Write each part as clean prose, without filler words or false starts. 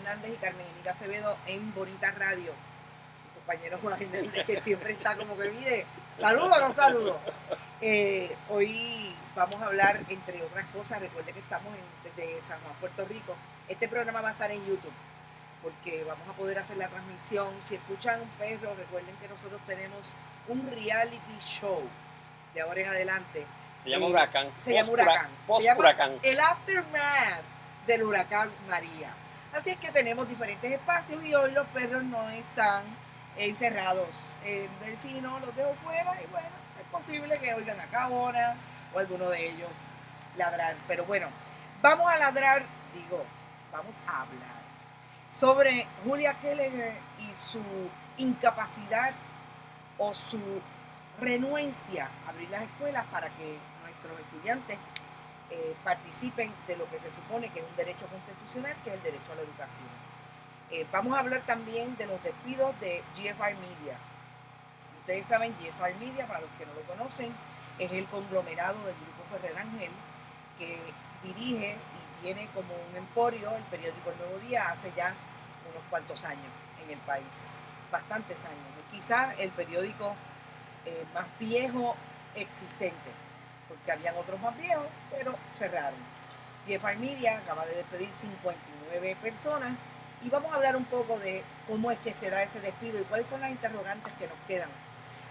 Hernández y Carmen Emilio Acevedo en Bonita Radio. Mi compañero Juan Hernández, que siempre está como que, mire, saludo o no saludo. Hoy vamos a hablar, entre otras cosas, recuerden que estamos desde San Juan, Puerto Rico. Este programa va a estar en YouTube, porque vamos a poder hacer la transmisión. Si escuchan un perro, recuerden que nosotros tenemos un reality show de ahora en adelante. Se llama Huracán. Se llama Huracán. Post-Huracán. El aftermath del huracán María. Así es que tenemos diferentes espacios y hoy los perros no están encerrados. El vecino los dejo fuera y bueno, es posible que oigan a Cabona o alguno de ellos ladrar. Pero bueno, vamos a hablar sobre Julia Kelleher y su incapacidad o su renuencia a abrir las escuelas para que nuestros estudiantes participen de lo que se supone que es un derecho constitucional, que es el derecho a la educación. Vamos a hablar también de los despidos de GFR Media. Ustedes saben, GFR Media, para los que no lo conocen, es el conglomerado del Grupo Ferrer Ángel, que dirige y tiene como un emporio el periódico El Nuevo Día hace ya unos cuantos años en el país, bastantes años. Quizás el periódico más viejo existente, porque habían otros más viejos, pero cerraron. GFR Media acaba de despedir 59 personas y vamos a hablar un poco de cómo es que se da ese despido y cuáles son las interrogantes que nos quedan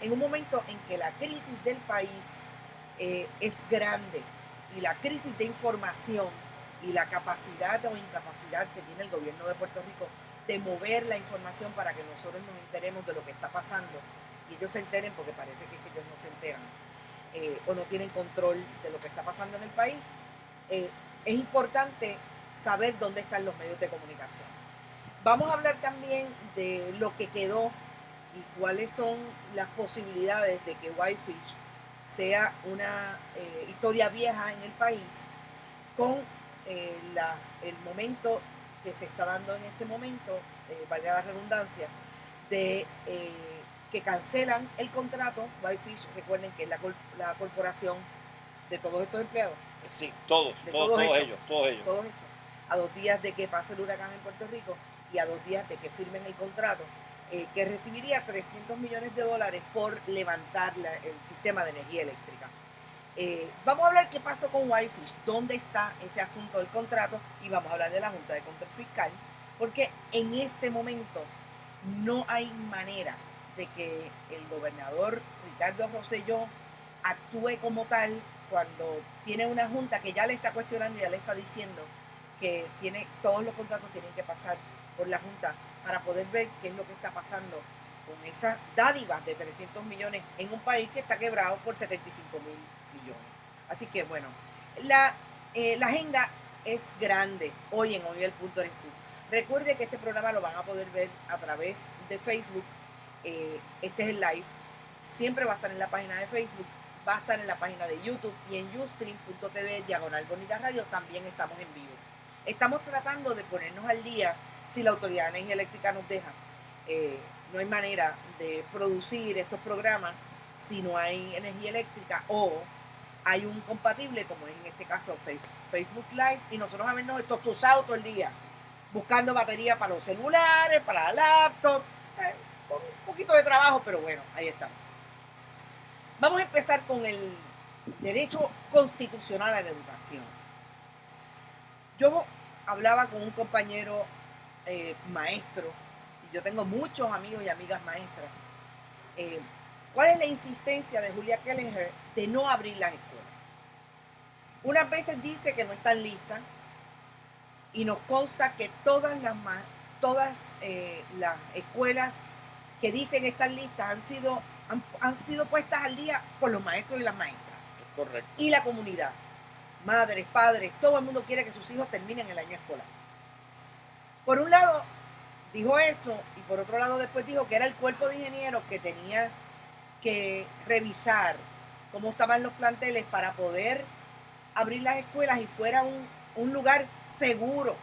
en un momento en que la crisis del país es grande y la crisis de información y la capacidad o incapacidad que tiene el gobierno de Puerto Rico de mover la información para que nosotros nos enteremos de lo que está pasando y ellos se enteren, porque parece que ellos no se enteran o no tienen control de lo que está pasando en el país. Es importante saber dónde están los medios de comunicación. Vamos a hablar también de lo que quedó y cuáles son las posibilidades de que Whitefish sea una historia vieja en el país con el momento que se está dando en este momento, valga la redundancia, de que cancelan el contrato. Whitefish, recuerden que es la corporación de todos estos empleados. Sí, todos ellos. A 2 días de que pase el huracán en Puerto Rico y a 2 días de que firmen el contrato, que recibiría $300 millones por levantar el sistema de energía eléctrica. Vamos a hablar qué pasó con Whitefish, dónde está ese asunto del contrato, y vamos a hablar de la Junta de Control Fiscal, porque en este momento no hay manera de que el gobernador Ricardo Rosselló actúe como tal cuando tiene una junta que ya le está cuestionando y ya le está diciendo que todos los contratos tienen que pasar por la junta para poder ver qué es lo que está pasando con esas dádivas de 300 millones en un país que está quebrado por 75 mil millones. Así que bueno, la agenda es grande hoy en Hoy el Punto Eres Tú. Recuerde que este programa lo van a poder ver a través de Facebook. Este es el live. Siempre va a estar en la página de Facebook, va a estar en la página de YouTube y en ustream.tv/Bonita Radio también estamos en vivo. Estamos tratando de ponernos al día si la Autoridad de Energía Eléctrica nos deja. No hay manera de producir estos programas si no hay energía eléctrica o hay un compatible, como en este caso Facebook Live, y nosotros habernos estosado todo el día buscando batería para los celulares, para la laptop, con un poquito de trabajo, pero bueno, ahí estamos. Vamos a empezar con el derecho constitucional a la educación. Yo hablaba con un compañero maestro, y yo tengo muchos amigos y amigas maestras. ¿Cuál es la insistencia de Julia Kelleher de no abrir las escuelas? Unas veces dice que no están listas y nos consta que todas las escuelas que dicen estar listas han sido puestas al día por los maestros y las maestras. Correcto. Y la comunidad, madres, padres, todo el mundo quiere que sus hijos terminen el año escolar. Por un lado dijo eso y por otro lado después dijo que era el cuerpo de ingenieros que tenía que revisar cómo estaban los planteles para poder abrir las escuelas y fuera un lugar seguro.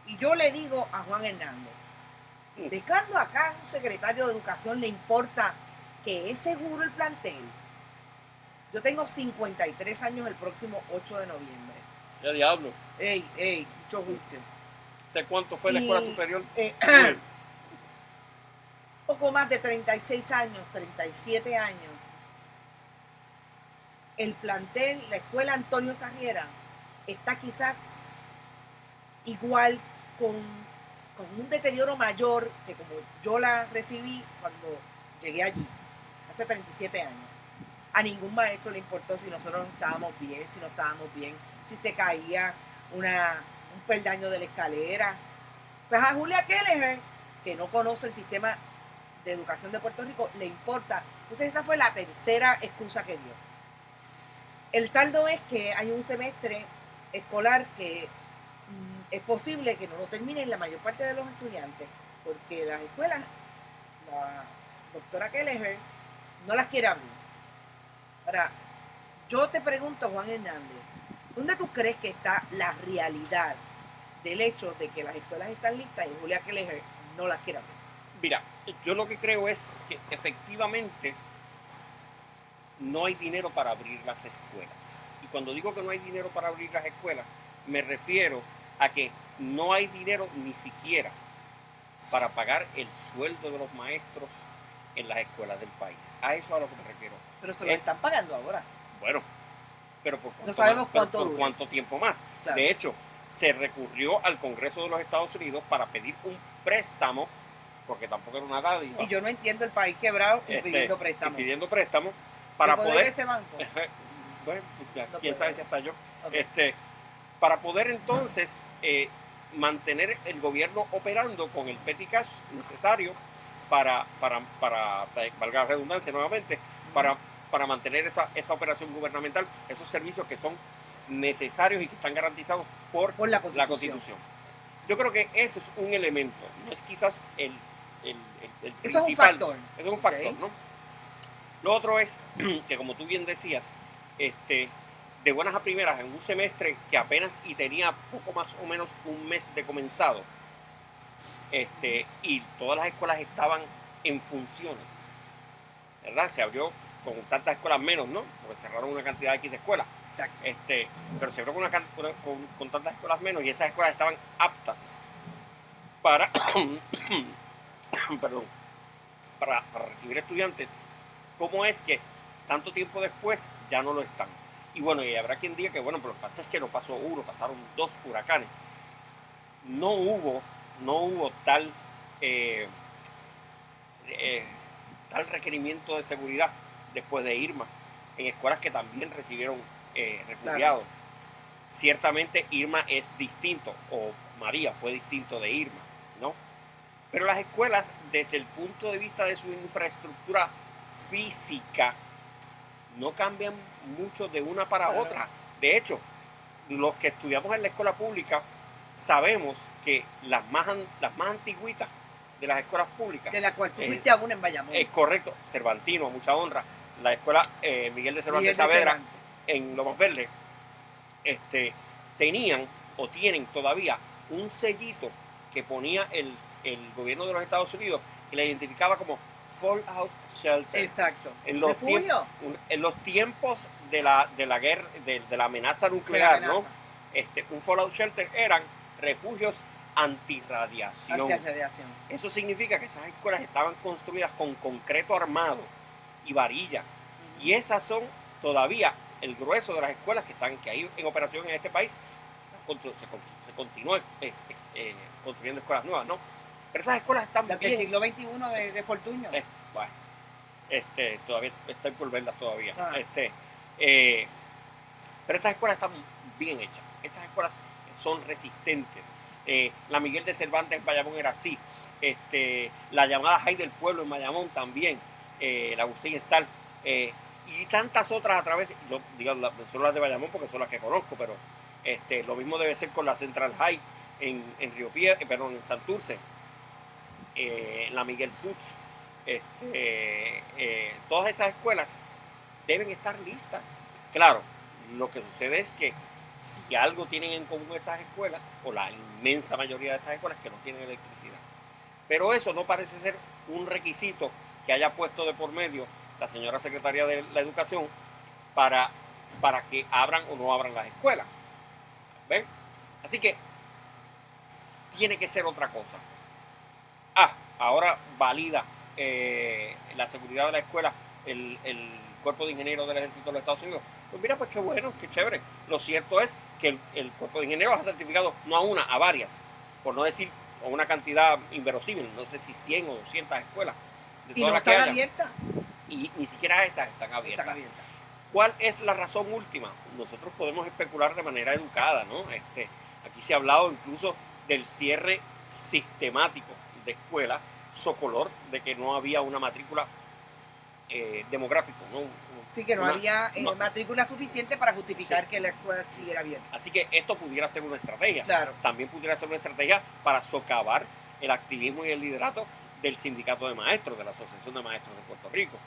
Y yo le digo a Juan Hernández, ¿de cuándo acá a un secretario de Educación le importa que es seguro el plantel? Yo tengo 53 años el próximo 8 de noviembre. ¡Ya diablo! ¡Ey, mucho juicio! ¿Sé cuánto fue la escuela superior? Poco más de 36 años, 37 años. El plantel, la escuela Antonio Sarriera, está quizás igual con un deterioro mayor que como yo la recibí cuando llegué allí, hace 37 años. A ningún maestro le importó si nosotros estábamos bien, si no estábamos bien, si se caía un peldaño de la escalera. Pues a Julia Kelleher, que no conoce el sistema de educación de Puerto Rico, le importa. Entonces esa fue la tercera excusa que dio. El saldo es que hay un semestre escolar que es posible que no lo terminen la mayor parte de los estudiantes, porque las escuelas, la doctora Kelleher no las quiere abrir. Ahora, yo te pregunto, Juan Hernández, ¿dónde tú crees que está la realidad del hecho de que las escuelas están listas y Julia Kelleher no las quiere abrir? Mira, yo lo que creo es que efectivamente no hay dinero para abrir las escuelas. Y cuando digo que no hay dinero para abrir las escuelas, me refiero a que no hay dinero ni siquiera para pagar el sueldo de los maestros en las escuelas del país. A eso es a lo que me refiero. Pero se lo están pagando ahora. Bueno, pero por cuánto, no sabemos más, por cuánto tiempo más. Claro. De hecho, se recurrió al Congreso de los Estados Unidos para pedir un préstamo, porque tampoco era una dádiva. Y yo no entiendo el país quebrado y pidiendo préstamo. Pidiendo préstamo para poder ese banco. Bueno, ya, no quién sabe si hasta yo. Okay. Para poder entonces mantener el gobierno operando con el petty cash necesario para valga la redundancia nuevamente, para mantener esa operación gubernamental, esos servicios que son necesarios y que están garantizados por la Constitución. Yo creo que ese es un elemento, no es quizás el principal. Eso es un factor. Eso es un factor, ¿no? Lo otro es que, como tú bien decías, de buenas a primeras, en un semestre que apenas y tenía poco más o menos un mes de comenzado, y todas las escuelas estaban en funciones, ¿verdad? Se abrió con tantas escuelas menos, ¿no? Porque cerraron una cantidad X de escuelas. Exacto. Pero se abrió con tantas escuelas menos y esas escuelas estaban aptas para, perdón, para recibir estudiantes. ¿Cómo es que tanto tiempo después ya no lo están? Y bueno, y habrá quien diga que bueno, pero lo que pasa es que no pasó uno, pasaron 2 huracanes. No hubo tal requerimiento de seguridad después de Irma en escuelas que también recibieron refugiados. Claro. Ciertamente Irma es distinto, o María fue distinto de Irma, ¿no? Pero las escuelas, desde el punto de vista de su infraestructura física, no cambian mucho de una para otra. De hecho, los que estudiamos en la escuela pública sabemos que las más antigüitas de las escuelas públicas, de la cual tú fuiste a una en Bayamón, es correcto, Cervantino, a mucha honra, la escuela Miguel de Cervantes Saavedra en Lomas Verdes, tenían o tienen todavía un sellito que ponía el gobierno de los Estados Unidos que la identificaba como Fallout Shelter. Exacto. En los tiempos de la guerra, de la amenaza nuclear, ¿no? Un Fallout Shelter eran refugios antirradiación. Eso significa que esas escuelas estaban construidas con concreto armado y varilla. Y esas son todavía el grueso de las escuelas que hay en operación en este país. Se continúa construyendo escuelas nuevas, ¿no? Pero esas escuelas están bien. Del siglo XXI de Fortuño. Bueno, todavía estoy por verlas todavía. Pero estas escuelas están bien hechas. Estas escuelas son resistentes. La Miguel de Cervantes en Bayamón era así. La llamada Jai del Pueblo en Bayamón también. La Agustín Estal. Y tantas otras a través, yo digo, solo las de Bayamón porque son las que conozco, pero lo mismo debe ser con la Central High en Río Piedra, en Santurce. La Miguel Fuchs, todas esas escuelas deben estar listas. Claro, lo que sucede es que si algo tienen en común estas escuelas, o la inmensa mayoría de estas escuelas, que no tienen electricidad. Pero eso no parece ser un requisito que haya puesto de por medio la señora secretaria de la Educación para que abran o no abran las escuelas. ¿Ven? Así que tiene que ser otra cosa. Ahora valida la seguridad de la escuela el cuerpo de ingenieros del ejército de los Estados Unidos. Pues mira, pues qué bueno, qué chévere. Lo cierto es que el cuerpo de ingenieros ha certificado no a una, a varias, por no decir a una cantidad inverosímil, no sé si 100 o 200 escuelas. De todas y no están abiertas. Y ni siquiera esas están abiertas. ¿Cuál es la razón última? Nosotros podemos especular de manera educada, ¿no? Aquí se ha hablado incluso del cierre sistemático de escuelas, socolor de que no había una matrícula demográfica, ¿no? Sí, que no había matrícula suficiente para justificar que la escuela siguiera abierta. Así que esto pudiera ser una estrategia. Claro. También pudiera ser una estrategia para socavar el activismo y el liderato del sindicato de maestros, de la Asociación de Maestros de Puerto Rico.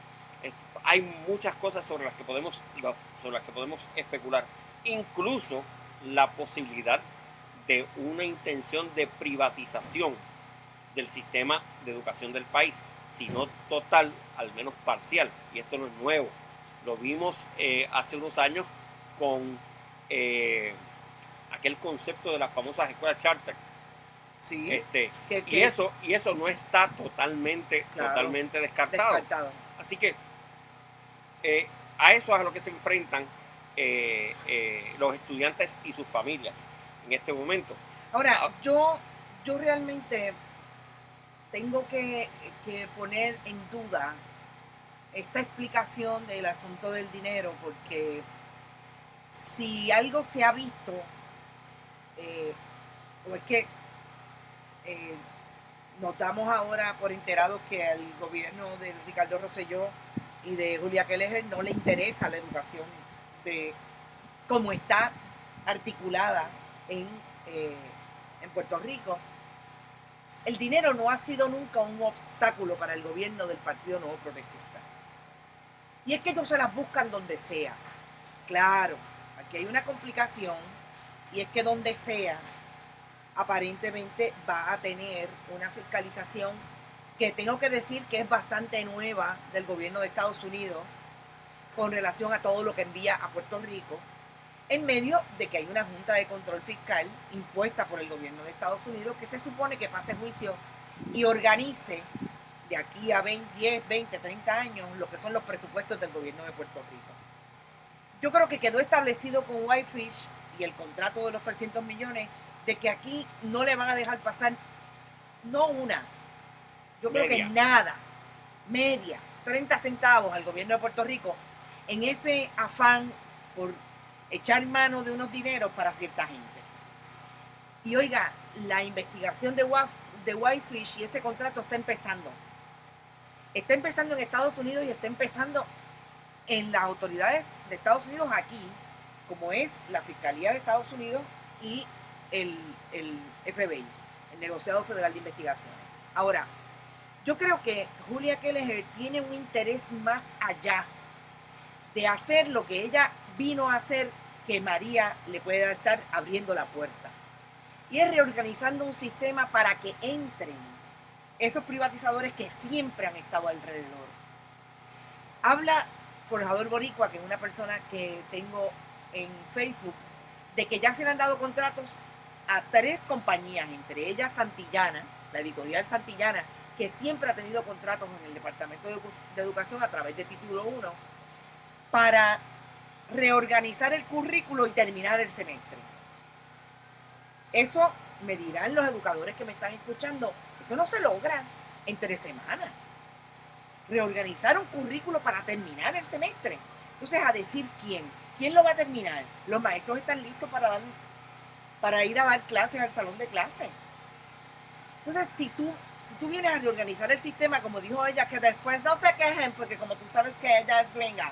Hay muchas cosas sobre las que podemos especular, incluso la posibilidad de una intención de privatización del sistema de educación del país, si no total, al menos parcial, y esto no es nuevo. Lo vimos hace unos años con aquel concepto de las famosas escuelas charter. Sí, y eso no está totalmente descartado. Así que a eso es a lo que se enfrentan los estudiantes y sus familias en este momento. Ahora, yo realmente tengo que poner en duda esta explicación del asunto del dinero, porque si algo se ha visto, o es que nos damos ahora por enterados que al gobierno de Ricardo Rosselló y de Julia Keller no le interesa la educación de cómo está articulada en Puerto Rico. El dinero no ha sido nunca un obstáculo para el gobierno del Partido Nuevo Progresista. Y es que ellos se las buscan donde sea. Claro, aquí hay una complicación, y es que donde sea, aparentemente va a tener una fiscalización que tengo que decir que es bastante nueva del gobierno de Estados Unidos con relación a todo lo que envía a Puerto Rico, en medio de que hay una Junta de Control Fiscal impuesta por el gobierno de Estados Unidos que se supone que pase juicio y organice de aquí a 10, 20, 30 años lo que son los presupuestos del gobierno de Puerto Rico. Yo creo que quedó establecido con Whitefish y el contrato de los 300 millones de que aquí no le van a dejar pasar, no una, yo creo que nada, media, 30 centavos al gobierno de Puerto Rico en ese afán por echar mano de unos dineros para cierta gente. Y oiga, la investigación de Whitefish y ese contrato está empezando. Está empezando en Estados Unidos y está empezando en las autoridades de Estados Unidos aquí, como es la Fiscalía de Estados Unidos y el FBI, el Negociado Federal de Investigaciones. Ahora, yo creo que Julia Keller tiene un interés más allá de hacer lo que ella vino a hacer, que María le puede estar abriendo la puerta. Y es reorganizando un sistema para que entren esos privatizadores que siempre han estado alrededor. Habla Forjador Boricua, que es una persona que tengo en Facebook, de que ya se le han dado contratos a 3 compañías, entre ellas Santillana, la editorial Santillana, que siempre ha tenido contratos en el Departamento de Educación a través de Título 1, para reorganizar el currículo y terminar el semestre. Eso, me dirán los educadores que me están escuchando, eso no se logra en 3 semanas. Reorganizar un currículo para terminar el semestre. Entonces, a decir ¿quién lo va a terminar? Los maestros están listos para ir a dar clases al salón de clases. Entonces, si tú vienes a reorganizar el sistema, como dijo ella, que después no se quejen, porque como tú sabes que ella es gringa,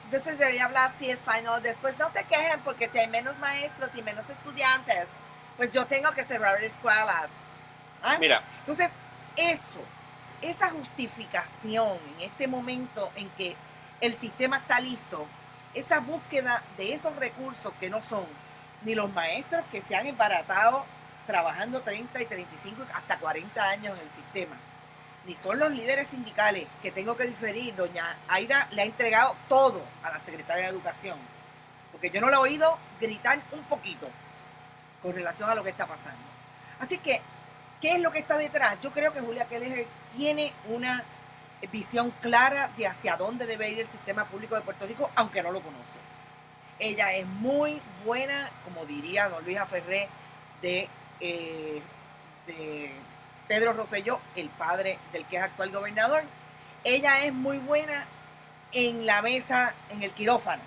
entonces debe hablar así español, después no se quejen porque si hay menos maestros y menos estudiantes, pues yo tengo que cerrar escuelas. ¿Ah? Mira. Entonces, esa justificación en este momento en que el sistema está listo, esa búsqueda de esos recursos que no son ni los maestros que se han embaratado trabajando 30 y 35 hasta 40 años en el sistema, ni son los líderes sindicales, que tengo que diferir. Doña Aida le ha entregado todo a la secretaria de Educación, porque yo no la he oído gritar un poquito con relación a lo que está pasando. Así que ¿Qué es lo que está detrás? Yo creo que Julia Keller tiene una visión clara de hacia dónde debe ir el sistema público de Puerto Rico, aunque no lo conoce. Ella es muy buena, como diría don Luis Aferré, eh, de Pedro Rosselló, el padre del que es actual gobernador. Ella es muy buena en la mesa, en el quirófano,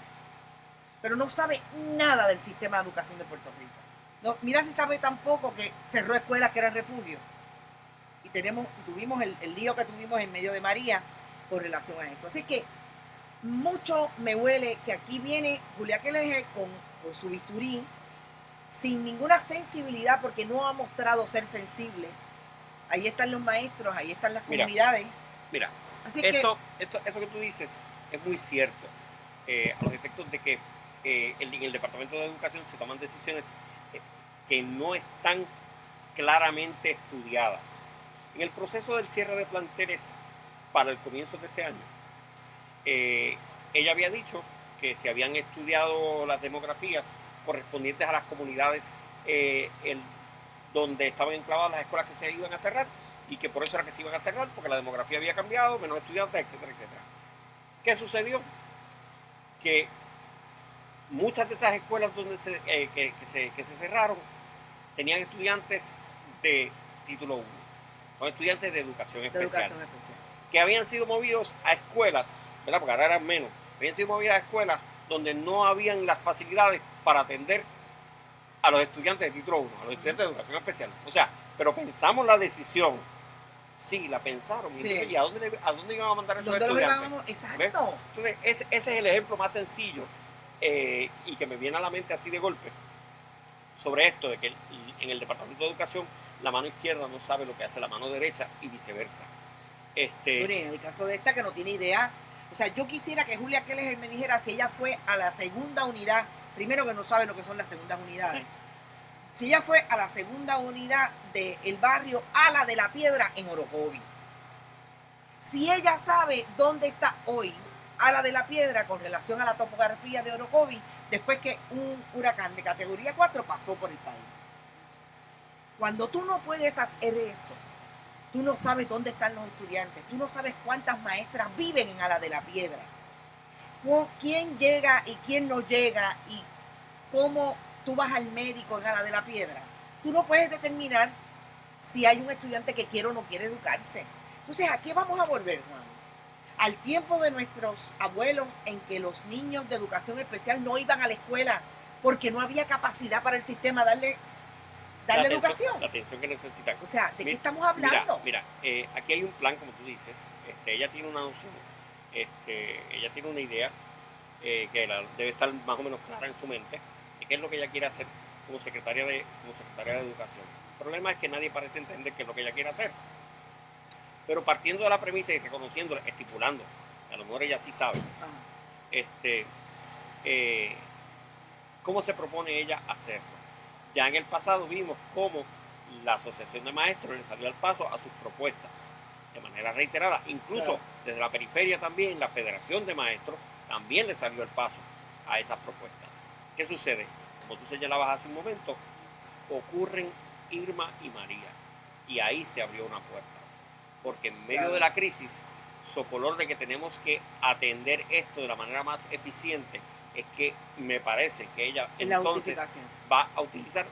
pero no sabe nada del sistema de educación de Puerto Rico. No, mira si sabe tampoco que cerró escuelas que eran refugio. Y tuvimos el lío que tuvimos en medio de María con relación a eso. Así que mucho me huele que aquí viene Julia Keller con su bisturí, sin ninguna sensibilidad, porque no ha mostrado ser sensible. Ahí están los maestros, ahí están las comunidades. Mira, así esto que tú dices es muy cierto, a los efectos de que en el Departamento de Educación se toman decisiones que no están claramente estudiadas. En el proceso del cierre de planteles para el comienzo de este año, ella había dicho que se habían estudiado las demografías correspondientes a las comunidades donde estaban enclavadas las escuelas que se iban a cerrar, y que por eso era que se iban a cerrar, porque la demografía había cambiado, menos estudiantes, etcétera, etcétera. ¿Qué sucedió? Que muchas de esas escuelas donde que se cerraron tenían estudiantes de título 1, son estudiantes de educación especial, que habían sido movidos a escuelas, ¿verdad? Porque ahora eran menos, habían sido movidos a escuelas donde no habían las facilidades para atender a los estudiantes de título 1, a los estudiantes de educación especial. O sea, pero pensamos la decisión, sí, la pensaron. Sí. Entonces, ¿y a dónde iban a mandar a esos estudiantes? Exacto. Entonces, ese es el ejemplo más sencillo y que me viene a la mente así de golpe sobre esto, de que en el Departamento de Educación la mano izquierda no sabe lo que hace la mano derecha y viceversa. Bueno, en el caso de esta que no tiene idea, o sea, yo quisiera que Julia Keller me dijera si ella fue a la segunda unidad, primero que no sabe lo que son las segundas unidades, si ella fue a la segunda unidad del barrio Ala de la Piedra en Orocovi. Si ella sabe dónde está hoy Ala de la Piedra con relación a la topografía de Orocovi, después que un huracán de categoría 4 pasó por el país. Cuando tú no puedes hacer eso, tú no sabes dónde están los estudiantes, tú no sabes cuántas maestras viven en Ala de la Piedra, quién llega y quién no llega, y cómo tú vas al médico en Ala de la Piedra. Tú no puedes determinar si hay un estudiante que quiere o no quiere educarse. Entonces, ¿a qué vamos a volver, Juan? Al tiempo de nuestros abuelos, en que los niños de educación especial no iban a la escuela porque no había capacidad para el sistema darle educación. La atención que necesitan. O sea, ¿de qué estamos hablando? Mira, aquí hay un plan, como tú dices. Ella tiene una noción, ella tiene una idea que debe estar más o menos clara en su mente, de qué es lo que ella quiere hacer como secretaria de Educación. El problema es que nadie parece entender qué es lo que ella quiere hacer. Pero partiendo de la premisa y reconociéndola, estipulando, a lo mejor ella sí sabe, ¿cómo se propone ella hacerlo? Ya en el pasado vimos cómo la Asociación de Maestros le salió al paso a sus propuestas de manera reiterada. Incluso desde la periferia también, la Federación de Maestros también le salió al paso a esas propuestas. ¿Qué sucede? Como tú señalabas hace un momento, ocurren Irma y María, y ahí se abrió una puerta. Porque en medio de la crisis, socolor de que tenemos que atender esto de la manera más eficiente, es que me parece que ella entonces va a utilizar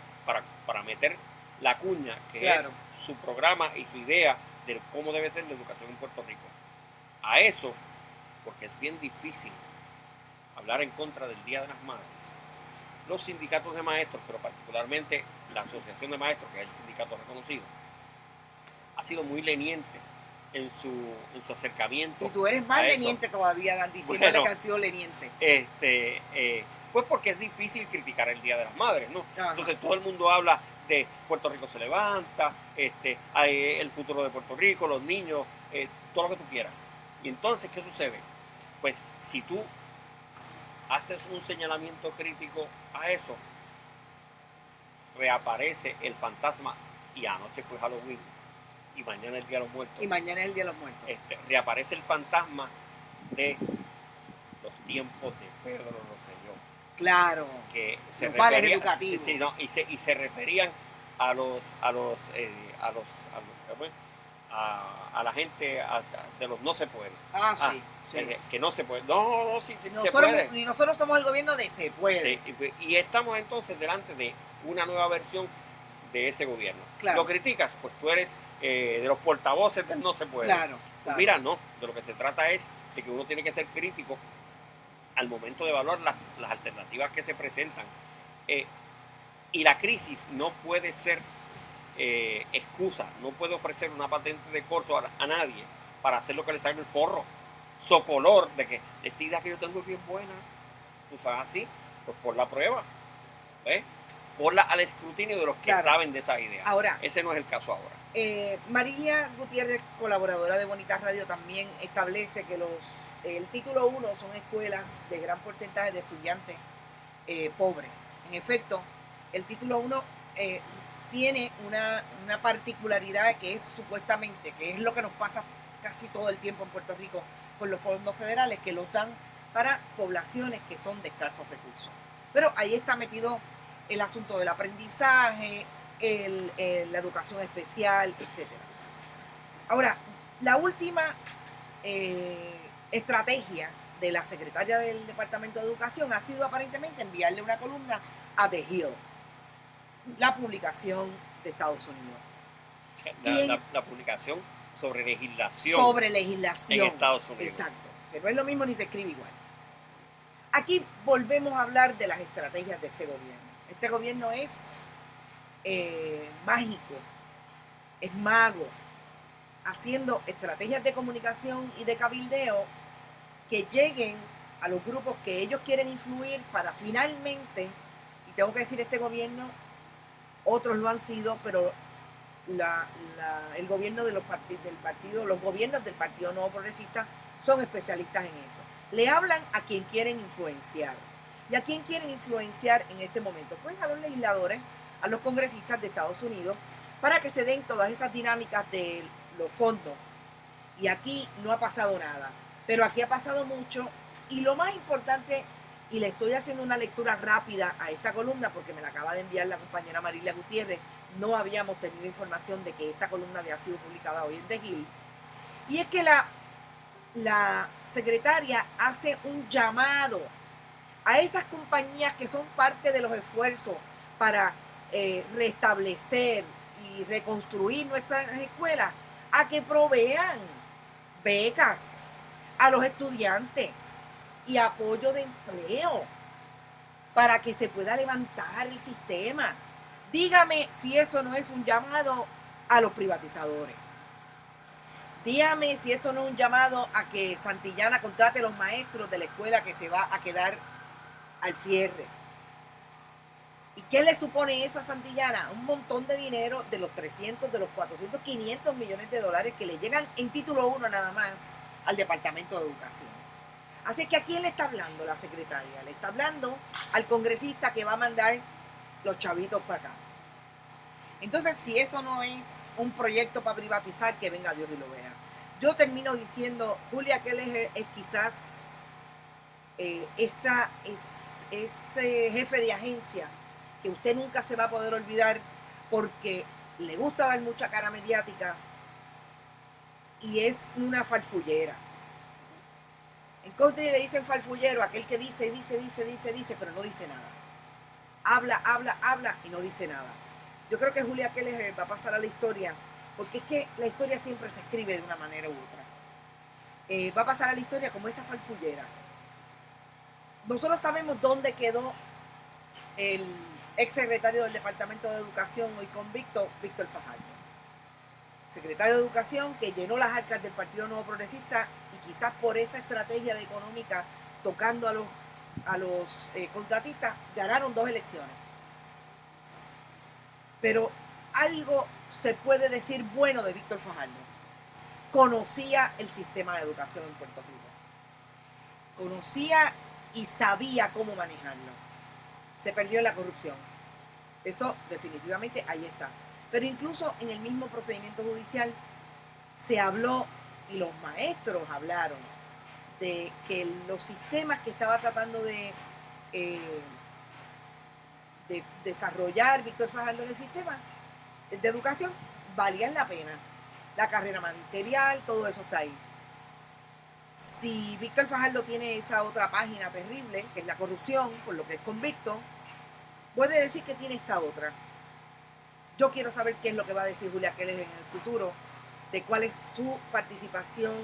para meter la cuña, que es su programa y su idea de cómo debe ser la educación en Puerto Rico. A eso, porque es bien difícil hablar en contra del Día de las Madres, los sindicatos de maestros, pero particularmente la Asociación de Maestros, que es el sindicato reconocido, ha sido muy leniente en su acercamiento. Y tú eres más leniente todavía, Dan, diciéndole que han sido leniente. Pues porque es difícil criticar el Día de las Madres, ¿no? Ajá. Entonces todo el mundo habla de Puerto Rico se levanta, el futuro de Puerto Rico, los niños, todo lo que tú quieras. Y entonces, ¿qué sucede? Pues si tú haces un señalamiento crítico a eso, reaparece el fantasma, y anoche fue Halloween, y mañana es el Día de los Muertos. Reaparece el fantasma de los tiempos de Pedro Rosselló. Claro. Que se referían, educativos. Sí, no, y se referían a a la gente de los no se puede. Sí. Sí. Que no se puede. No, sí, se puede. Y nosotros somos el gobierno de se puede. Sí, y estamos entonces delante de una nueva versión de ese gobierno. Claro. Lo criticas, pues tú eres de los portavoces del no se puede. Claro. Pues mira, no, de lo que se trata es de que uno tiene que ser crítico al momento de evaluar las alternativas que se presentan. Y la crisis no puede ser excusa, no puede ofrecer una patente de corso a nadie para hacer lo que le salga el forro. Socolor de que esta idea que yo tengo es bien buena, tú sabes así, pues por la prueba, ¿ves? Ponla al escrutinio de los que saben de esa idea. Ahora, ese no es el caso ahora. Marilia Gutiérrez, colaboradora de Bonita Radio, también establece que el título 1 son escuelas de gran porcentaje de estudiantes pobres. En efecto, el título 1 tiene una particularidad que es supuestamente, que es lo que nos pasa casi todo el tiempo en Puerto Rico con los fondos federales, que los dan para poblaciones que son de escasos recursos. Pero ahí está metido el asunto del aprendizaje, la educación especial, etc. Ahora, la última estrategia de la secretaria del Departamento de Educación ha sido aparentemente enviarle una columna a The Hill, la publicación de Estados Unidos. La publicación sobre legislación. Sobre legislación. En Estados Unidos. Exacto. Que no es lo mismo ni se escribe igual. Aquí volvemos a hablar de las estrategias de este gobierno. Este gobierno es mágico, es mago, haciendo estrategias de comunicación y de cabildeo que lleguen a los grupos que ellos quieren influir para finalmente, y tengo que decir este gobierno, otros lo han sido, pero el gobierno del partido, los gobiernos del Partido Nuevo Progresista son especialistas en eso. Le hablan a quien quieren influenciar. ¿Y a quién quieren influenciar en este momento? Pues a los legisladores, a los congresistas de Estados Unidos, para que se den todas esas dinámicas de los fondos. Y aquí no ha pasado nada, pero aquí ha pasado mucho. Y lo más importante, y le estoy haciendo una lectura rápida a esta columna porque me la acaba de enviar la compañera Marilia Gutiérrez, no habíamos tenido información de que esta columna había sido publicada hoy en The Hill, y es que la secretaria hace un llamado a esas compañías que son parte de los esfuerzos para restablecer y reconstruir nuestras escuelas, a que provean becas a los estudiantes y apoyo de empleo para que se pueda levantar el sistema. Dígame si eso no es un llamado a los privatizadores. Dígame si eso no es un llamado a que Santillana contrate a los maestros de la escuela que se va a quedar al cierre. ¿Y qué le supone eso a Santillana? Un montón de dinero de los 300, de los 400, 500 millones de dólares que le llegan en título 1 nada más al Departamento de Educación. Así que ¿a quién le está hablando la secretaria? Le está hablando al congresista que va a mandar los chavitos para acá. Entonces, si eso no es un proyecto para privatizar, que venga Dios y lo vea. Yo termino diciendo, Julia Keller es quizás ese jefe de agencia que usted nunca se va a poder olvidar porque le gusta dar mucha cara mediática y es una farfullera. En country le dicen farfullero, aquel que dice, pero no dice nada. Habla y no dice nada. Yo creo que Julia Keller va a pasar a la historia, porque es que la historia siempre se escribe de una manera u otra. Va a pasar a la historia como esa farfullera. Nosotros sabemos dónde quedó el exsecretario del Departamento de Educación hoy convicto, Víctor Fajardo. Secretario de Educación que llenó las arcas del Partido Nuevo Progresista y quizás por esa estrategia económica tocando a los contratistas, ganaron 2 elecciones. Pero algo se puede decir bueno de Víctor Fajardo. Conocía el sistema de educación en Puerto Rico. Conocía y sabía cómo manejarlo. Se perdió en la corrupción. Eso definitivamente ahí está. Pero incluso en el mismo procedimiento judicial se habló, y los maestros hablaron, de que los sistemas que estaba tratando de desarrollar Víctor Fajardo en el sistema de educación valían la pena. La carrera magisterial, todo eso está ahí. Si Víctor Fajardo tiene esa otra página terrible, que es la corrupción, por lo que es convicto, puede decir que tiene esta otra. Yo quiero saber qué es lo que va a decir Julia Keller en el futuro, de cuál es su participación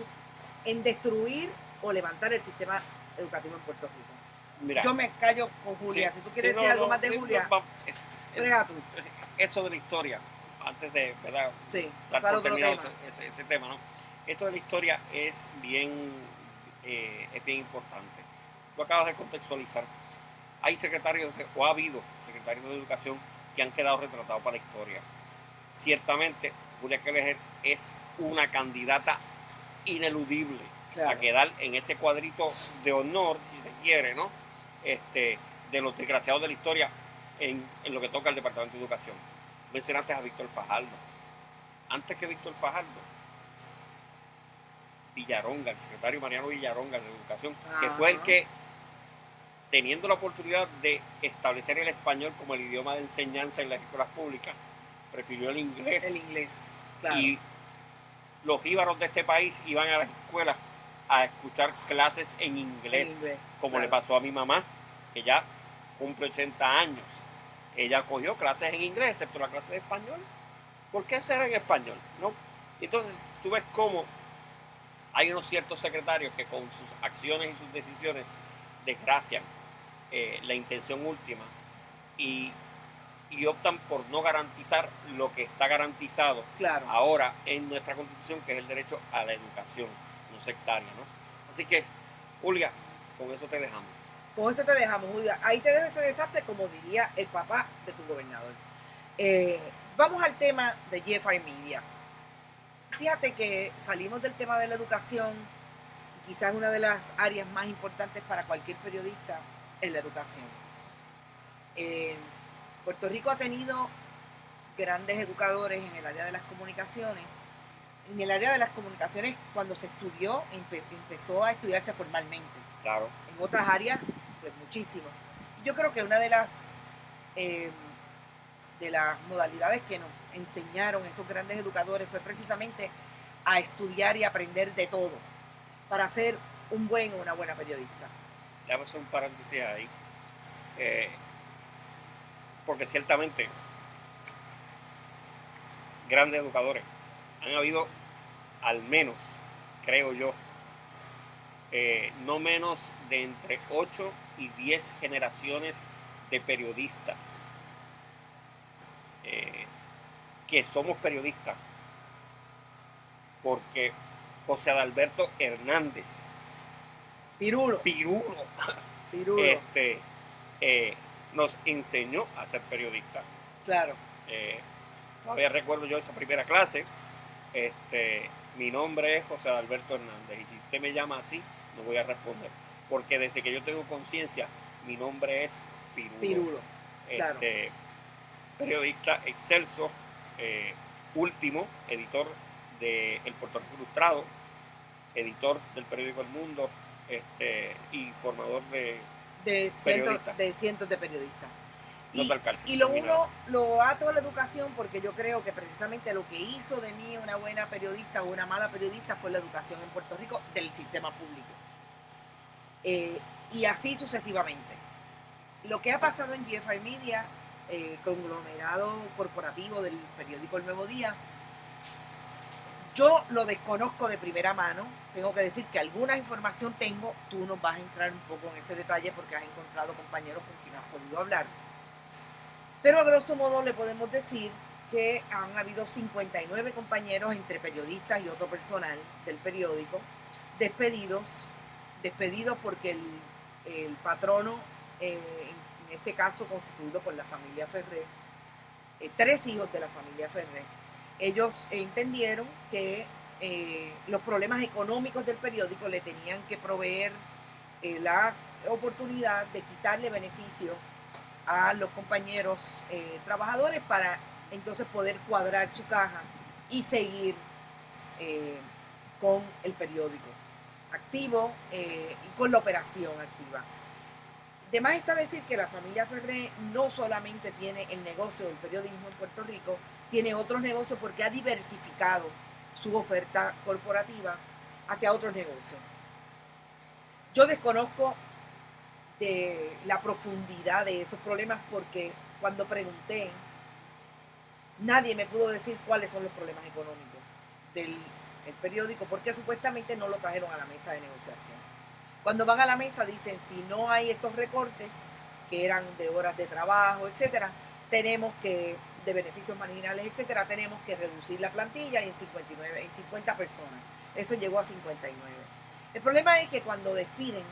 en destruir o levantar el sistema educativo en Puerto Rico. Mira, yo me callo con Julia. sí, Si tú quieres sí, decir algo más de sí, Julia, no, tú. esto de la historia, antes de, ¿verdad? Sí, dar pasar por otro terminado tema. ese tema, ¿no? Esto de la historia es bien importante. Tú acabas de contextualizar. Hay secretarios, o ha habido secretarios de educación que han quedado retratados para la historia. Ciertamente, Julia Keller es una candidata ineludible a quedar en ese cuadrito de honor, si se quiere, ¿no? De los desgraciados de la historia en lo que toca al Departamento de Educación. Mencionaste a Víctor Fajardo. Antes que Víctor Fajardo, Villaronga, el secretario Mariano Villaronga de Educación, que fue el que, teniendo la oportunidad de establecer el español como el idioma de enseñanza en las escuelas públicas, prefirió el inglés. El inglés, claro. Y los jíbaros de este país iban a las escuelas a escuchar clases en inglés, como claro. Le pasó a mi mamá, que ya cumple 80 años. Ella cogió clases en inglés, excepto la clase de español. ¿Por qué será en español? ¿No? Entonces, tú ves cómo hay unos ciertos secretarios que con sus acciones y sus decisiones desgracian la intención última y optan por no garantizar lo que está garantizado claro. ahora en nuestra Constitución, que es el derecho a la educación no sectaria, ¿no? Así que, Julia, con eso te dejamos. Con eso te dejamos, Julia. Ahí te dejo ese desastre, como diría el papá de tu gobernador. Vamos al tema de GFI Media. Fíjate que salimos del tema de la educación, quizás una de las áreas más importantes para cualquier periodista es la educación. Puerto Rico ha tenido grandes educadores en el área de las comunicaciones. En el área de las comunicaciones, cuando se estudió, empezó a estudiarse formalmente. Claro. En otras áreas, pues muchísimo. Yo creo que una de las modalidades que nos enseñaron esos grandes educadores fue precisamente a estudiar y aprender de todo para ser un buen o una buena periodista. Déjame hacer un paréntesis ahí. Porque ciertamente grandes educadores han habido, al menos, creo yo, no menos de entre 8 y 10 generaciones de periodistas que somos periodistas, porque José Adalberto Hernández Pirulo nos enseñó a ser periodistas. Claro. Todavía recuerdo yo esa primera clase. Mi nombre es José Adalberto Hernández y si usted me llama así, no voy a responder, porque desde que yo tengo conciencia, mi nombre es Pirulo. Claro. Periodista excelso, último, editor de El Puerto Rico Ilustrado, editor del periódico El Mundo, y formador de cientos de periodistas. Y lo uno lo ato a la educación porque yo creo que precisamente lo que hizo de mí una buena periodista o una mala periodista fue la educación en Puerto Rico del sistema público. Y así sucesivamente. Lo que ha pasado en GFI Media, conglomerado corporativo del periódico El Nuevo Día, yo lo desconozco de primera mano. Tengo que decir que alguna información tengo. Tú nos vas a entrar un poco en ese detalle porque has encontrado compañeros con quienes has podido hablar. Pero a grosso modo le podemos decir que han habido 59 compañeros entre periodistas y otro personal del periódico despedidos porque el patrono, en este caso constituido por la familia Ferrer, 3 hijos de la familia Ferrer, ellos entendieron que los problemas económicos del periódico le tenían que proveer la oportunidad de quitarle beneficio a los compañeros trabajadores para entonces poder cuadrar su caja y seguir con el periódico activo y con la operación activa. De más está decir que la familia Ferrer no solamente tiene el negocio del periodismo en Puerto Rico, tiene otros negocios porque ha diversificado su oferta corporativa hacia otros negocios. Yo desconozco de la profundidad de esos problemas porque cuando pregunté, nadie me pudo decir cuáles son los problemas económicos del periódico porque supuestamente no lo trajeron a la mesa de negociación. Cuando van a la mesa dicen, si no hay estos recortes, que eran de horas de trabajo, etcétera, tenemos que, de beneficios marginales, etcétera, tenemos que reducir la plantilla en 50 personas. Eso llegó a 59. El problema es que cuando despiden,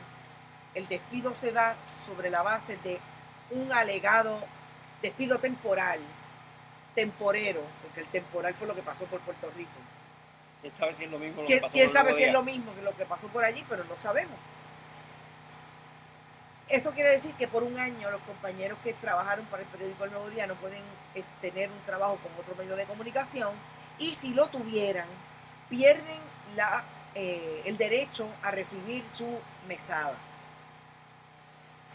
el despido se da sobre la base de un alegado despido temporero, porque el temporal fue lo que pasó por Puerto Rico. ¿Quién sabe si es lo mismo? ¿Quién sabe si es lo mismo que lo que pasó por allí? Pero no sabemos. Eso quiere decir que por un año los compañeros que trabajaron para el periódico El Nuevo Día no pueden tener un trabajo con otro medio de comunicación y si lo tuvieran, pierden el derecho a recibir su mesada.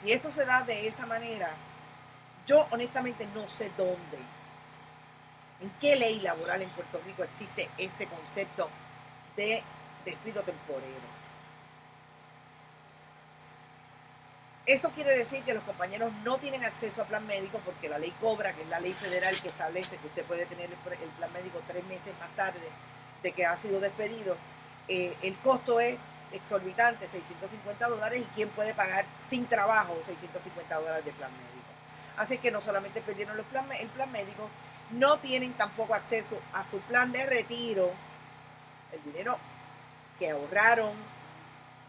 Si eso se da de esa manera, yo honestamente no sé dónde, en qué ley laboral en Puerto Rico existe ese concepto de despido temporero. Eso quiere decir que los compañeros no tienen acceso a plan médico porque la ley COBRA, que es la ley federal que establece que usted puede tener el plan médico 3 meses más tarde de que ha sido despedido, el costo es exorbitante, $650, y quién puede pagar sin trabajo $650 de plan médico. Así que no solamente perdieron el plan médico, no tienen tampoco acceso a su plan de retiro, el dinero que ahorraron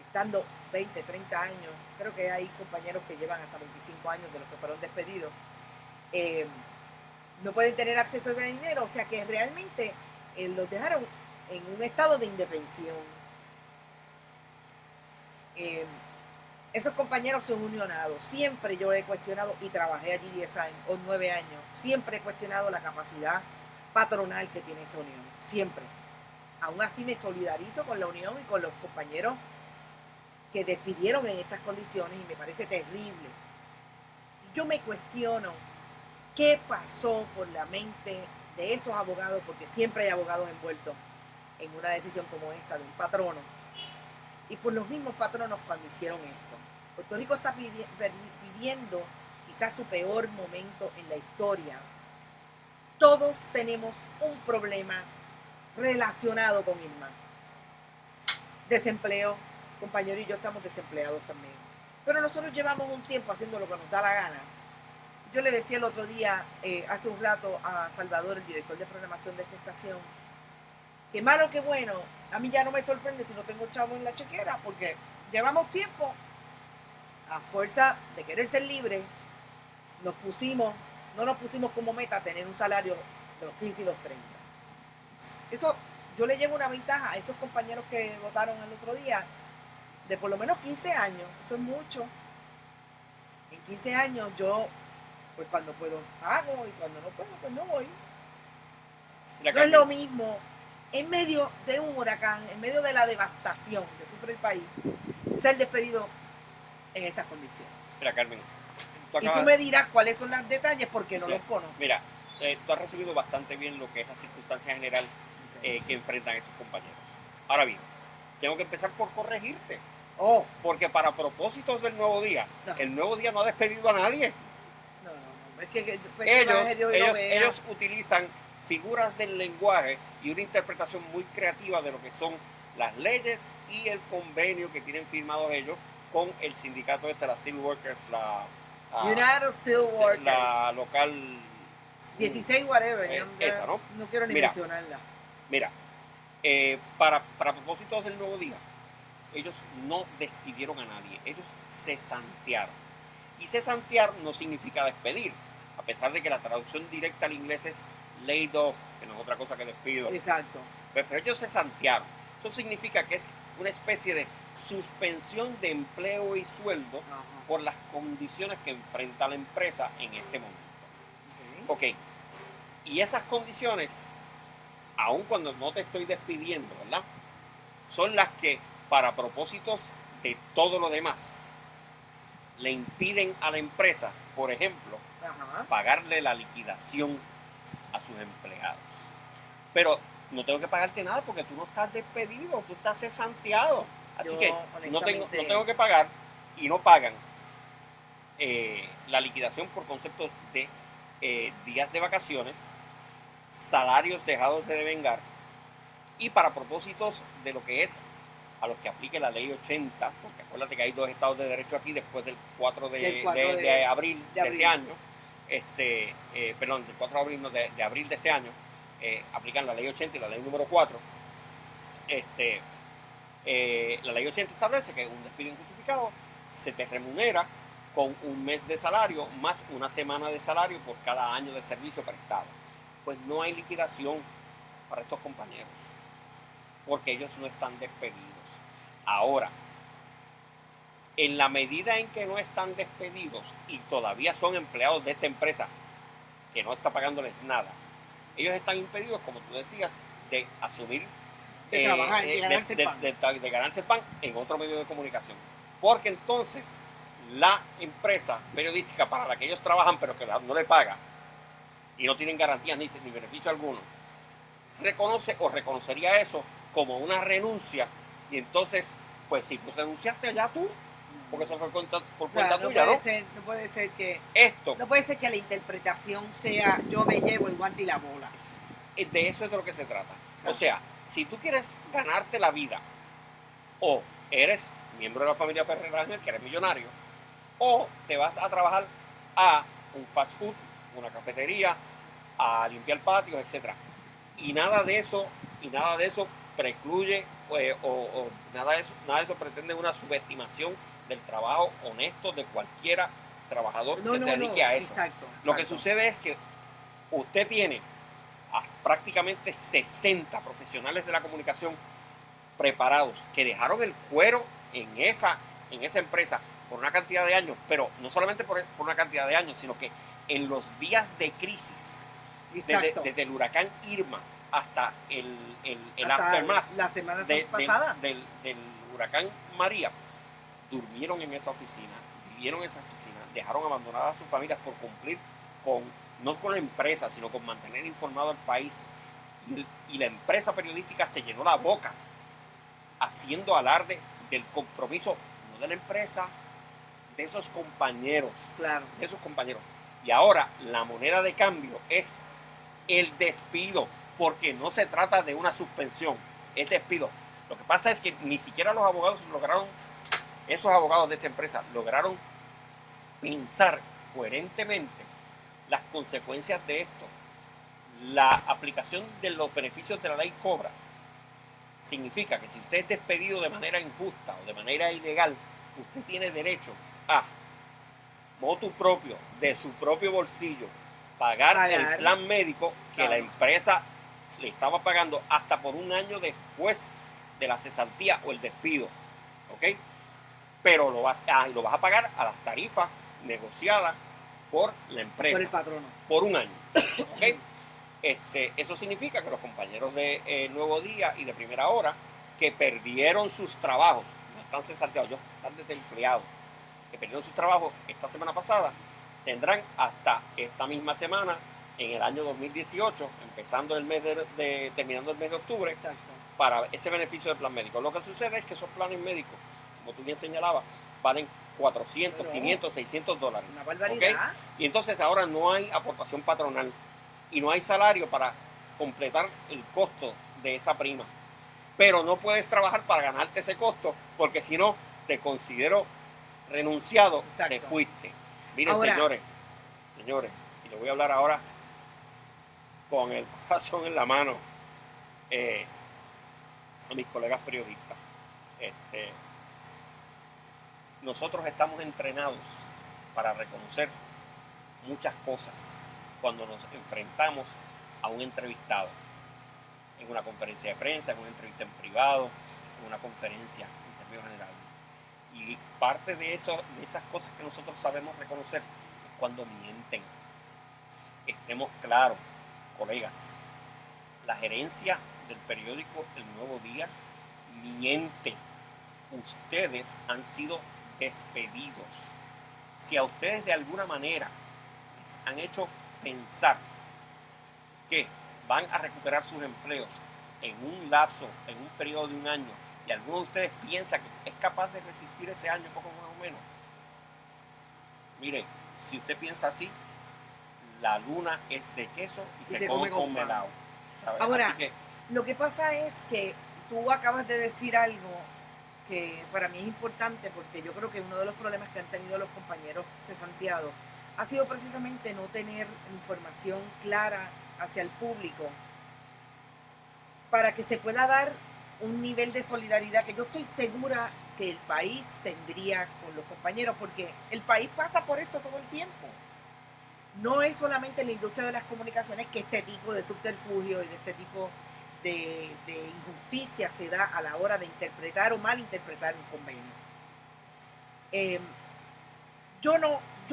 estando 20, 30 años, creo que hay compañeros que llevan hasta 25 años de los que fueron despedidos, no pueden tener acceso a ese dinero, o sea que realmente los dejaron en un estado de indefensión. Esos compañeros son unionados, siempre yo he cuestionado, y trabajé allí 10 años o 9 años, siempre he cuestionado la capacidad patronal que tiene esa unión, siempre. Aún así me solidarizo con la unión y con los compañeros que despidieron en estas condiciones y me parece terrible. Yo me cuestiono qué pasó por la mente de esos abogados, porque siempre hay abogados envueltos en una decisión como esta de un patrono, y por los mismos patronos cuando hicieron esto. Puerto Rico está viviendo quizás su peor momento en la historia. Todos tenemos un problema relacionado con Irma. Desempleo, compañero y yo estamos desempleados también. Pero nosotros llevamos un tiempo haciendo lo que nos da la gana. Yo le decía el otro día, hace un rato, a Salvador, el director de programación de esta estación, que malo que bueno, a mí ya no me sorprende si no tengo chavo en la chequera, porque llevamos tiempo, a fuerza de querer ser libres, no nos pusimos como meta tener un salario de los 15 y los 30. Eso, yo le llevo una ventaja a esos compañeros que votaron el otro día, de por lo menos 15 años, eso es mucho. En 15 años yo, pues cuando puedo hago y cuando no puedo, pues no voy. No es lo mismo en medio de un huracán, en medio de la devastación que sufre el país, ser despedido en esas condiciones. Mira, Carmen. Y tú me dirás cuáles son los detalles porque no los conozco. Mira, tú has recibido bastante bien lo que es la circunstancia general que enfrentan estos compañeros. Ahora bien, tengo que empezar por corregirte. Porque para propósitos del Nuevo Día, el Nuevo Día no ha despedido a nadie. No. Es que ellos utilizan figuras del lenguaje y una interpretación muy creativa de lo que son las leyes y el convenio que tienen firmado ellos con el sindicato de la Steel Workers, United Steel Workers, la local 16 whatever, esa, ¿no? No quiero ni mencionarla. Mira, para propósitos del Nuevo Día, ellos no despidieron a nadie, ellos cesantearon. Y cesantear no significa despedir, a pesar de que la traducción directa al inglés es laid off, que no es otra cosa que despido. Exacto. Pero ellos cesantearon. Eso significa que es una especie de suspensión de empleo y sueldo por las condiciones que enfrenta la empresa en este momento. Ok. Y esas condiciones, aun cuando no te estoy despidiendo, ¿verdad?, son las que, para propósitos de todo lo demás, le impiden a la empresa, por ejemplo, pagarle la liquidación a sus empleados. Pero no tengo que pagarte nada porque tú no estás despedido, tú estás cesanteado. Así que no tengo que pagar y no pagan la liquidación por concepto de días de vacaciones, salarios dejados de devengar y para propósitos de lo que es a los que aplique la ley 80, porque acuérdate que hay 2 estados de derecho aquí después del 4 de abril de este año, perdón, del 4 de abril, no, de abril de este año, aplican la ley 80 y la ley número 4. La ley 80 establece que un despido injustificado se te remunera con un mes de salario más una semana de salario por cada año de servicio prestado. Pues no hay liquidación para estos compañeros, porque ellos no están despedidos. Ahora, en la medida en que no están despedidos y todavía son empleados de esta empresa que no está pagándoles nada, ellos están impedidos, como tú decías, de asumir, de trabajar, de ganarse el pan. De ganarse el pan en otro medio de comunicación. Porque entonces la empresa periodística para la que ellos trabajan, pero que no le paga y no tienen garantías ni beneficio alguno, reconoce o reconocería eso como una renuncia, y entonces, pues si tú renunciaste allá tú, porque eso fue por cuenta tuya, ¿no? No puede ser que esto, no puede ser que la interpretación sea yo me llevo el guante y la bola. De eso es de lo que se trata. O sea, si tú quieres ganarte la vida, o eres miembro de la familia Ferrer Ángel, que eres millonario, o te vas a trabajar a un fast food, una cafetería, a limpiar patios, etcétera. Y nada de eso precluye nada de eso pretende una subestimación del trabajo honesto de cualquiera trabajador que se dedique a eso. Exacto. Lo que sucede es que usted tiene a prácticamente 60 profesionales de la comunicación preparados que dejaron el cuero en esa empresa por una cantidad de años, pero no solamente por una cantidad de años, sino que en los días de crisis, desde el huracán Irma hasta el aftermath, la semana pasada del huracán María, durmieron en esa oficina, vivieron en esa oficina, dejaron abandonadas a sus familias por cumplir no con la empresa, sino con mantener informado al país. Y la empresa periodística se llenó la boca haciendo alarde del compromiso, no de la empresa, de esos compañeros. Claro. De esos compañeros. Y ahora la moneda de cambio es el despido, porque no se trata de una suspensión, es despido. Lo que pasa es que ni siquiera los abogados esos abogados de esa empresa lograron pensar coherentemente las consecuencias de esto. La aplicación de los beneficios de la ley Cobra significa que si usted es despedido de manera injusta o de manera ilegal, usted tiene derecho a motu propio, de su propio bolsillo, pagar el plan médico que la empresa le estaba pagando hasta por un año después de la cesantía o el despido, ¿ok? Pero lo vas a pagar a las tarifas negociadas por la empresa, por el patrono, por un año, ¿ok? Eso significa que los compañeros de Nuevo Día y de Primera Hora que perdieron sus trabajos, no están cesanteados, están desempleados, que perdieron sus trabajos esta semana pasada, tendrán hasta esta misma semana, en el año 2018, empezando terminando el mes de octubre, exacto, para ese beneficio del plan médico. Lo que sucede es que esos planes médicos, como tú bien señalabas, valen 400, 500, 600 dólares. Una barbaridad. ¿Okay? Y entonces ahora no hay aportación patronal y no hay salario para completar el costo de esa prima. Pero no puedes trabajar para ganarte ese costo, porque si no, te considero renunciado, exacto, te fuiste. Miren, ahora, señores, y le voy a hablar ahora con el corazón en la mano a mis colegas periodistas. Nosotros estamos entrenados para reconocer muchas cosas cuando nos enfrentamos a un entrevistado en una conferencia de prensa, en una entrevista en privado, en una conferencia en términos generales. Y parte de esas cosas que nosotros sabemos reconocer es cuando mienten. Estemos claros, colegas, la gerencia del periódico El Nuevo Día miente. Ustedes han sido despedidos. Si a ustedes de alguna manera les han hecho pensar que van a recuperar sus empleos en un lapso, en un periodo de un año, y alguno de ustedes piensa que es capaz de resistir ese año poco más o menos, mire, si usted piensa así, la luna es de queso y se come con melao. Ahora, lo que pasa es que tú acabas de decir algo que para mí es importante, porque yo creo que uno de los problemas que han tenido los compañeros cesanteados ha sido precisamente no tener información clara hacia el público para que se pueda dar un nivel de solidaridad que yo estoy segura que el país tendría con los compañeros, porque el país pasa por esto todo el tiempo. No es solamente la industria de las comunicaciones que este tipo de subterfugio y de este tipo de injusticia se da a la hora de interpretar o malinterpretar un convenio. Yo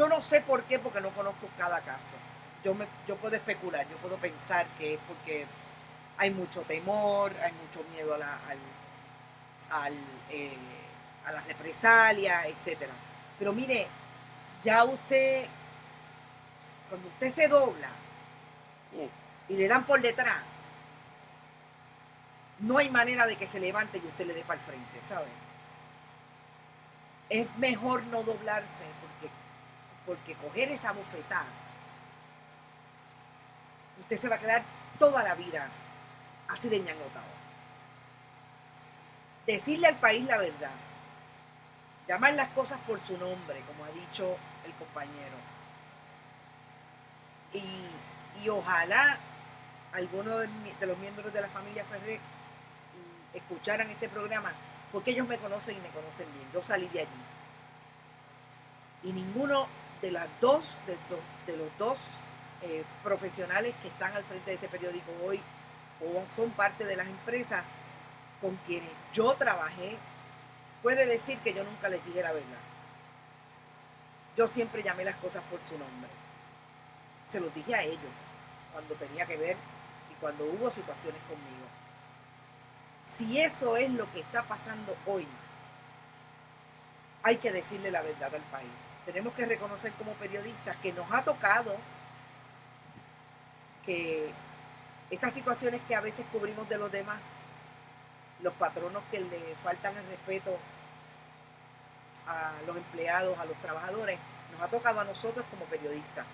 no sé por qué, porque no conozco cada caso. Yo puedo especular, yo puedo pensar que es porque hay mucho temor, hay mucho miedo a las represalias, etc. Pero mire, ya usted, cuando usted se dobla y le dan por detrás, no hay manera de que se levante y usted le dé para el frente, ¿sabe? Es mejor no doblarse, porque coger esa bofetada, usted se va a quedar toda la vida así de ñangotado. Decirle al país la verdad, llamar las cosas por su nombre, como ha dicho el compañero, y ojalá algunos de los miembros de la familia Ferrer escucharan este programa, porque ellos me conocen y me conocen bien. Yo salí de allí y ninguno de los dos profesionales que están al frente de ese periódico hoy o son parte de las empresas con quienes yo trabajé puede decir que yo nunca les dije la verdad. Yo siempre llamé las cosas por su nombre. Se los dije a ellos cuando tenía que ver y cuando hubo situaciones conmigo. Si eso es lo que está pasando hoy, hay que decirle la verdad al país. Tenemos que reconocer como periodistas que nos ha tocado que esas situaciones que a veces cubrimos de los demás, los patronos que le faltan el respeto a los empleados, a los trabajadores, nos ha tocado a nosotros como periodistas.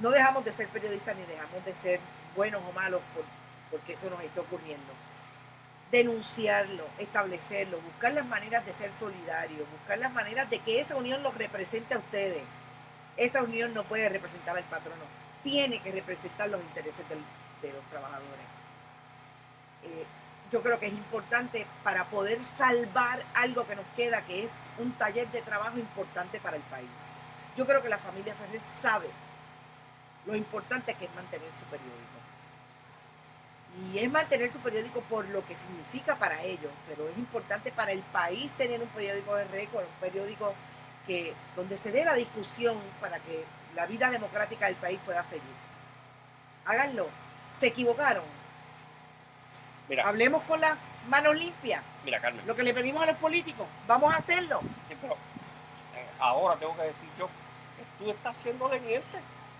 No dejamos de ser periodistas ni dejamos de ser buenos o malos porque eso nos está ocurriendo. Denunciarlo, establecerlo, buscar las maneras de ser solidarios, buscar las maneras de que esa unión los represente a ustedes. Esa unión no puede representar al patrono, tiene que representar los intereses de los trabajadores. Yo creo que es importante para poder salvar algo que nos queda, que es un taller de trabajo importante para el país. Yo creo que la familia Ferrer sabe lo importante que es mantener su periódico. Y es mantener su periódico por lo que significa para ellos, pero es importante para el país tener un periódico de récord, un periódico donde se dé la discusión para que la vida democrática del país pueda seguir. Háganlo. Se equivocaron. Mira, hablemos con las manos limpias. Mira, Carmen. Lo que le pedimos a los políticos, vamos a hacerlo. Sí, pero ahora tengo que decir yo que tú estás siendo leniente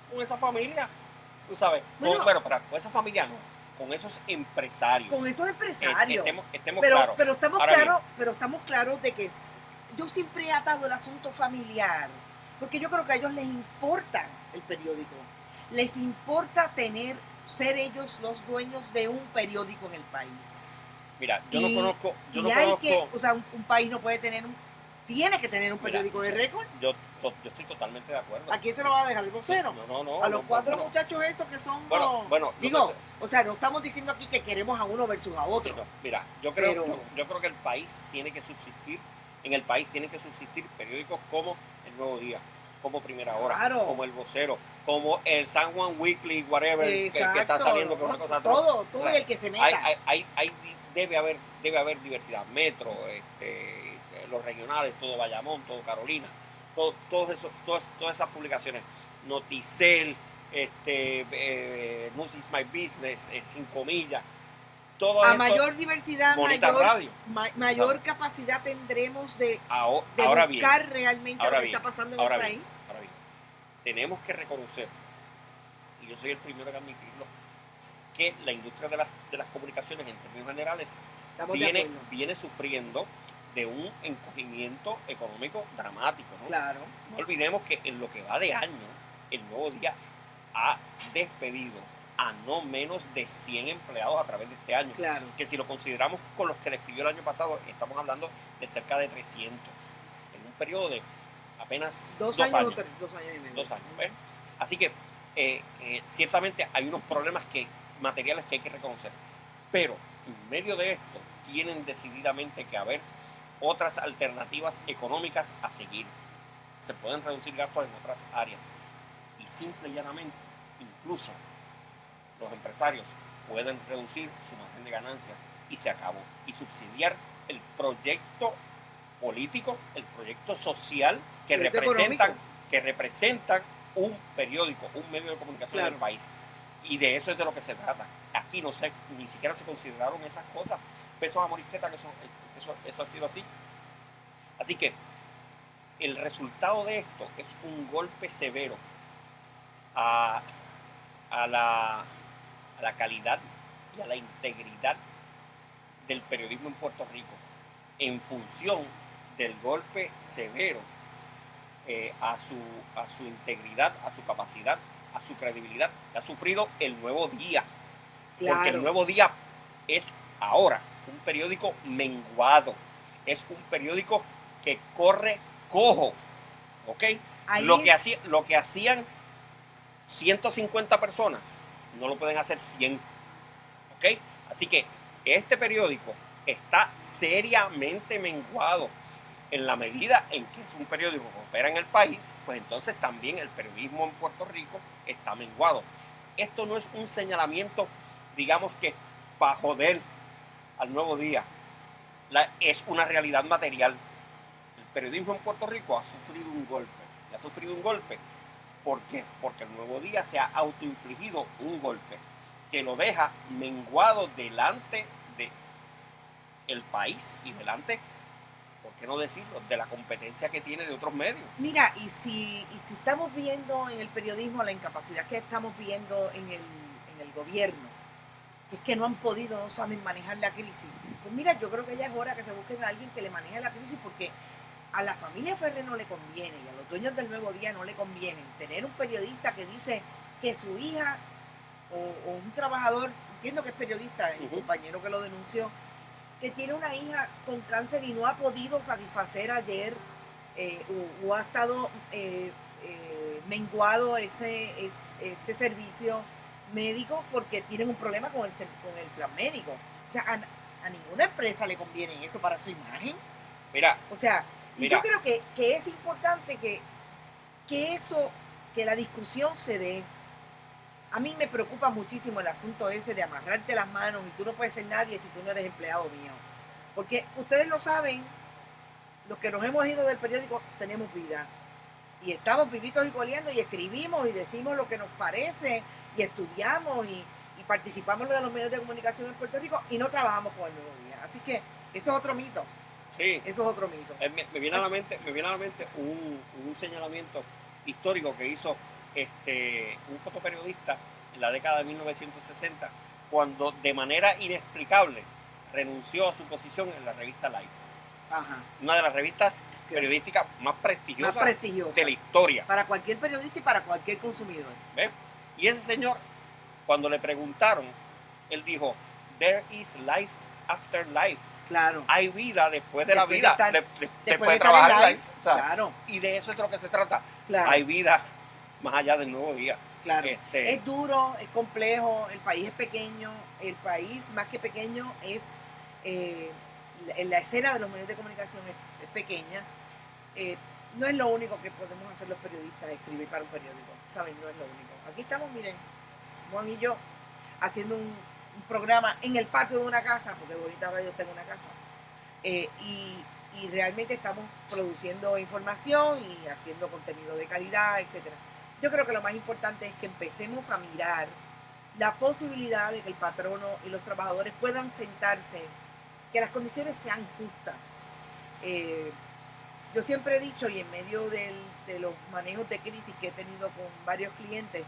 con esa familia. Tú sabes, con esa familia no, con esos empresarios. Con esos empresarios. Estemos claros. Pero estamos claros de que yo siempre he atado el asunto familiar, porque yo creo que a ellos les importa el periódico. Les importa ser ellos los dueños de un periódico en el país. Mira, yo no conozco. O sea, un país no puede tener tiene que tener un periódico de récord. Yo estoy totalmente de acuerdo. ¿A quién se lo va a dejar el vocero? No. A los cuatro muchachos esos que son. O sea, no estamos diciendo aquí que queremos a uno versus a otro. Sí, no. Mira, yo creo que el país tiene que subsistir. En el país tienen que subsistir periódicos como El Nuevo Día, como Primera Hora, como El Vocero, como el San Juan Weekly, whatever, que está saliendo con una cosa. Todo y el que se meta. Debe haber diversidad. Metro, los regionales, todo Bayamón, todo Carolina, todas esas publicaciones. Noticel, News is My Business, 5 millas. Mayor diversidad, mayor capacidad tendremos de buscar realmente lo que está pasando en el país. Ahora bien, tenemos que reconocer y yo soy el primero en admitirlo, que la industria de las comunicaciones en términos generales viene sufriendo de un encogimiento económico dramático, ¿no? Claro. No olvidemos que en lo que va de año, el Nuevo Día ha despedido a no menos de 100 empleados a través de este año. Claro. Que si lo consideramos con los que despidió el año pasado, estamos hablando de cerca de 300 en un periodo de apenas 2 años. 2 años y medio. 2 años, ¿ves? Así que ciertamente hay unos problemas materiales que hay que reconocer, pero en medio de esto tienen decididamente que haber otras alternativas económicas a seguir. Se pueden reducir gastos en otras áreas y simple y llanamente, incluso los empresarios pueden reducir su margen de ganancia y se acabó. Y subsidiar el proyecto político, el proyecto social que representan un periódico, un medio de comunicación del país. Y de eso es de lo que se trata. Aquí ni siquiera se consideraron esas cosas. Pesos a morisqueta, que eso ha sido así. Así que el resultado de esto es un golpe severo a la calidad y a la integridad del periodismo en Puerto Rico, en función del golpe severo a su integridad, a su capacidad, a su credibilidad que ha sufrido el Nuevo Día. Claro. Porque el Nuevo Día es ahora un periódico menguado, es un periódico que corre cojo, ¿ok? Lo que hacían 150 personas, no lo pueden hacer 100, ¿ok? Así que este periódico está seriamente menguado. En la medida en que es un periódico que opera en el país, pues entonces también el periodismo en Puerto Rico está menguado. Esto no es un señalamiento, digamos que para joder al Nuevo Día, es una realidad material. El periodismo en Puerto Rico ha sufrido un golpe. Y ha sufrido un golpe, ¿por qué? Porque el Nuevo Día se ha autoinfligido un golpe que lo deja menguado delante del país y delante, ¿por qué no decirlo?, de la competencia que tiene de otros medios. Mira, y si estamos viendo en el periodismo la incapacidad que estamos viendo en el gobierno, que es que no han podido, no saben manejar la crisis, pues mira, yo creo que ya es hora que se busquen a alguien que le maneje la crisis, porque a la familia Ferrer no le conviene y a los dueños del Nuevo Día no le conviene tener un periodista que dice que su hija o un trabajador, entiendo que es periodista, el compañero que lo denunció, que tiene una hija con cáncer y no ha podido satisfacer ayer o ha estado menguado ese servicio médico porque tienen un problema con el plan médico. O sea, a ninguna empresa le conviene eso para su imagen. Mira. O sea, yo creo que es importante que la discusión se dé. A mí me preocupa muchísimo el asunto ese de amarrarte las manos y tú no puedes ser nadie si tú no eres empleado mío. Porque ustedes lo saben, los que nos hemos ido del periódico tenemos vida. Y estamos vivitos y coleando y escribimos y decimos lo que nos parece y estudiamos y participamos de los medios de comunicación en Puerto Rico y no trabajamos con el Nuevo Día. Así que eso es otro mito. Sí. Eso es otro mito. Me viene a la mente un señalamiento histórico que hizo un fotoperiodista en la década de 1960, cuando de manera inexplicable renunció a su posición en la revista Life. Ajá. Una de las revistas periodísticas más prestigiosas de la historia. Para cualquier periodista y para cualquier consumidor. ¿Ves? Y ese señor, cuando le preguntaron, él dijo, "There is life after life". Claro. Hay vida después de la vida. Después de trabajar en live. O sea, claro. Y de eso es de lo que se trata. Claro. Hay vida más allá del Nuevo Día. Claro. Es duro, es complejo, el país es pequeño, el país más que pequeño es, la escena de los medios de comunicación es pequeña. No es lo único que podemos hacer los periodistas, escribir para un periódico, ¿saben? No es lo único. Aquí estamos, miren, Juan y yo, haciendo un programa en el patio de una casa, porque Bonita Radio está en una casa, y realmente estamos produciendo información y haciendo contenido de calidad, etcétera. Yo creo que lo más importante es que empecemos a mirar la posibilidad de que el patrono y los trabajadores puedan sentarse, que las condiciones sean justas. Yo siempre he dicho, y en medio de los manejos de crisis que he tenido con varios clientes,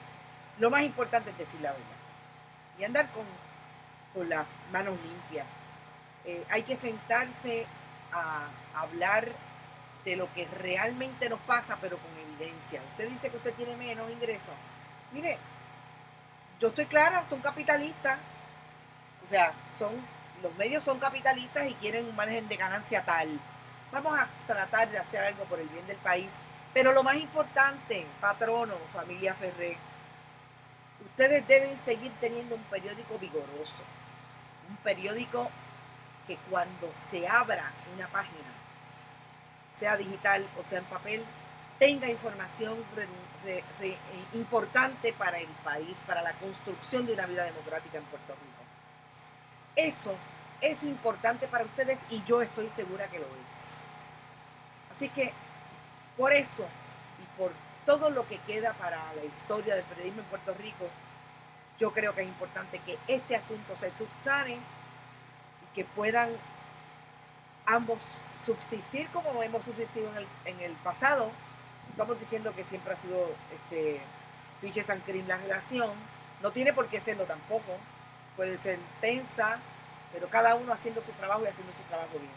lo más importante es decir la verdad y andar con las manos limpias. Hay que sentarse a hablar de lo que realmente nos pasa, pero con evidencia. Usted dice que usted tiene menos ingresos. Mire, yo estoy clara, son capitalistas. O sea, los medios son capitalistas y quieren un margen de ganancia tal. Vamos a tratar de hacer algo por el bien del país. Pero lo más importante, patrono, familia Ferré, ustedes deben seguir teniendo un periódico vigoroso. Un periódico que cuando se abra una página, sea digital o sea en papel, tenga información importante para el país, para la construcción de una vida democrática en Puerto Rico. Eso es importante para ustedes y yo estoy segura que lo es. Así que por eso y por todo lo que queda para la historia del periodismo en Puerto Rico, yo creo que es importante que este asunto se subsane y que puedan ambos subsistir como hemos subsistido en el pasado. Estamos diciendo que siempre ha sido Peaches and Cream la relación. No tiene por qué serlo tampoco. Puede ser tensa, pero cada uno haciendo su trabajo y haciendo su trabajo bien.